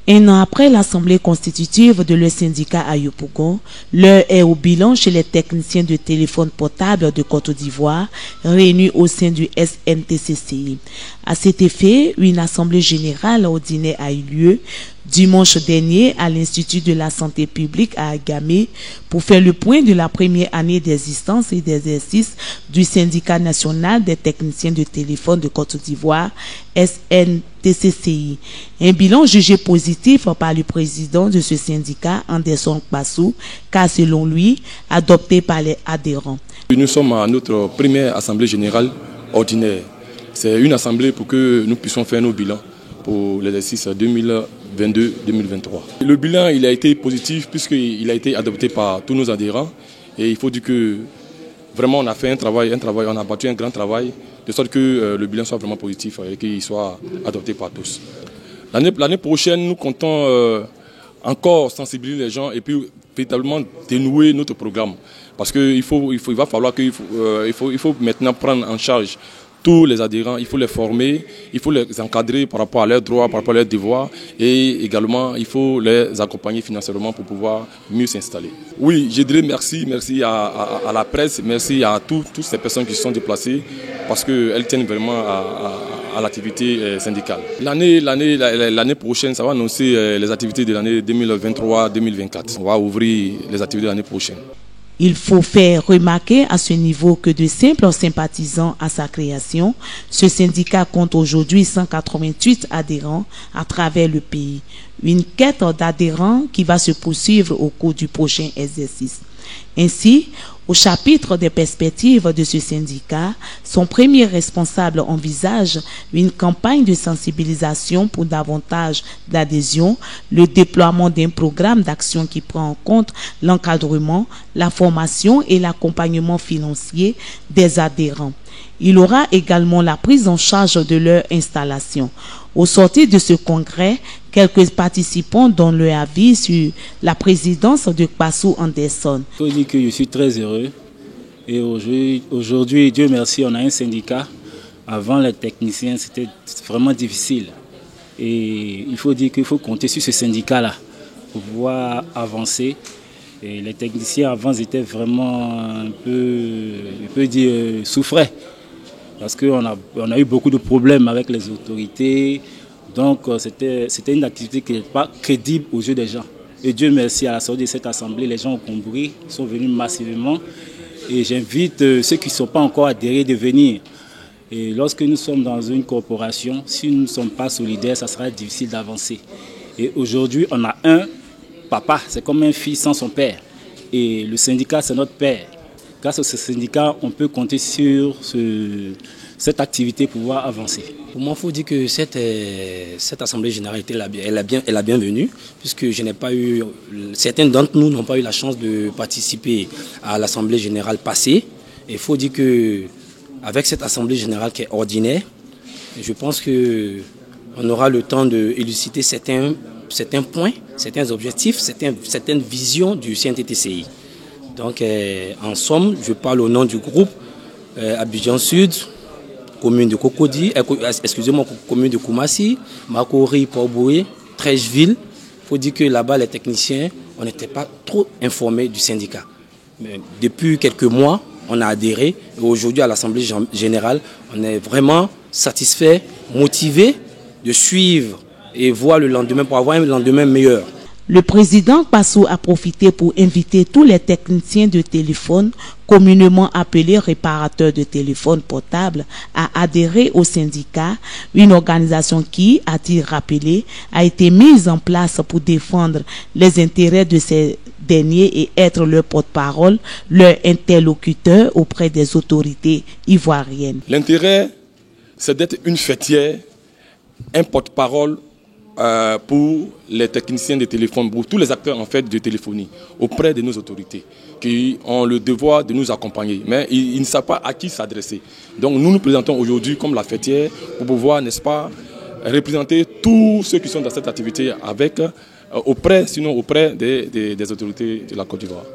Un an après l'Assemblée constitutive de le syndicat à Yopougon, l'heure est au bilan chez les techniciens de téléphone portable de Côte d'Ivoire réunis au sein du SNTCCI. À cet effet, une assemblée générale ordinaire a eu lieu dimanche dernier à l'Institut de la santé publique à Agamé pour faire le point de la première année d'existence et d'exercice du syndicat national des techniciens de téléphone de Côte d'Ivoire, SNTCCI. Un bilan jugé positif par le président de ce syndicat, Anderson Kpassou, car selon lui, adopté par les adhérents. Nous sommes à notre première assemblée générale ordinaire. C'est une assemblée pour que nous puissions faire nos bilans pour l'exercice 2022-2023. Le bilan il a été positif puisqu'il a été adopté par tous nos adhérents et il faut dire que vraiment on a fait un travail, on a battu un grand travail de sorte que le bilan soit vraiment positif et qu'il soit adopté par tous. L'année prochaine, nous comptons encore sensibiliser les gens et puis véritablement dénouer notre programme parce qu'il va falloir qu'il faut maintenant prendre en charge tous les adhérents, il faut les former, il faut les encadrer par rapport à leurs droits, par rapport à leurs devoirs et également il faut les accompagner financièrement pour pouvoir mieux s'installer. Oui, je dirais merci à la presse, merci à toutes ces personnes qui se sont déplacées parce qu'elles tiennent vraiment à l'activité syndicale. L'année prochaine, ça va annoncer les activités de l'année 2023-2024. On va ouvrir les activités de l'année prochaine. Il faut faire remarquer à ce niveau que de simples sympathisants à sa création, ce syndicat compte aujourd'hui 188 adhérents à travers le pays. Une quête d'adhérents qui va se poursuivre au cours du prochain exercice. Ainsi, au chapitre des perspectives de ce syndicat, son premier responsable envisage une campagne de sensibilisation pour davantage d'adhésion, le déploiement d'un programme d'action qui prend en compte l'encadrement, la formation et l'accompagnement financier des adhérents. Il aura également la prise en charge de leur installation. Au sortir de ce congrès, quelques participants donnent leur avis sur la présidence de Kpassou Anderson. Il faut dire que je suis très heureux et aujourd'hui, Dieu merci, on a un syndicat. Avant, les techniciens, c'était vraiment difficile. Et il faut dire qu'il faut compter sur ce syndicat-là pour pouvoir avancer. Et les techniciens avant étaient vraiment un peu, je peux dire, souffraient. Parce qu'on a eu beaucoup de problèmes avec les autorités. Donc c'était une activité qui n'était pas crédible aux yeux des gens. Et Dieu merci, à la sortie de cette assemblée, les gens ont compris, sont venus massivement. Et j'invite ceux qui ne sont pas encore adhérés de venir. Et lorsque nous sommes dans une corporation, si nous ne sommes pas solidaires, ça sera difficile d'avancer. Et aujourd'hui, on a un papa, c'est comme un fils sans son père. Et le syndicat, c'est notre père. Grâce à ce syndicat, on peut compter sur cette activité pour pouvoir avancer. Pour moi, il faut dire que cette assemblée générale est la bienvenue, puisque certains d'entre nous n'ont pas eu la chance de participer à l'assemblée générale passée. Il faut dire qu'avec cette assemblée générale qui est ordinaire, je pense qu'on aura le temps d'élucider certains points, certains objectifs, certaines visions du CNTTCI. Donc, en somme, je parle au nom du groupe Abidjan Sud, commune de Cocody, commune de Koumassi, Makori, Port-Boué, Trècheville. Il faut dire que là-bas, les techniciens, on n'était pas trop informés du syndicat. Mais depuis quelques mois, on a adhéré. Et aujourd'hui, à l'Assemblée générale, on est vraiment satisfait, motivé de suivre et voir le lendemain pour avoir un lendemain meilleur. Le président Kpassou a profité pour inviter tous les techniciens de téléphone, communément appelés réparateurs de téléphone portable, à adhérer au syndicat, une organisation qui, a-t-il rappelé, a été mise en place pour défendre les intérêts de ces derniers et être leur porte-parole, leur interlocuteur auprès des autorités ivoiriennes. L'intérêt, c'est d'être une fêtière, un porte-parole pour les techniciens de téléphone, pour tous les acteurs en fait de téléphonie auprès de nos autorités qui ont le devoir de nous accompagner, mais ils ne savent pas à qui s'adresser. Donc nous nous présentons aujourd'hui comme la fêtière pour pouvoir, n'est-ce pas, représenter tous ceux qui sont dans cette activité auprès des autorités de la Côte d'Ivoire.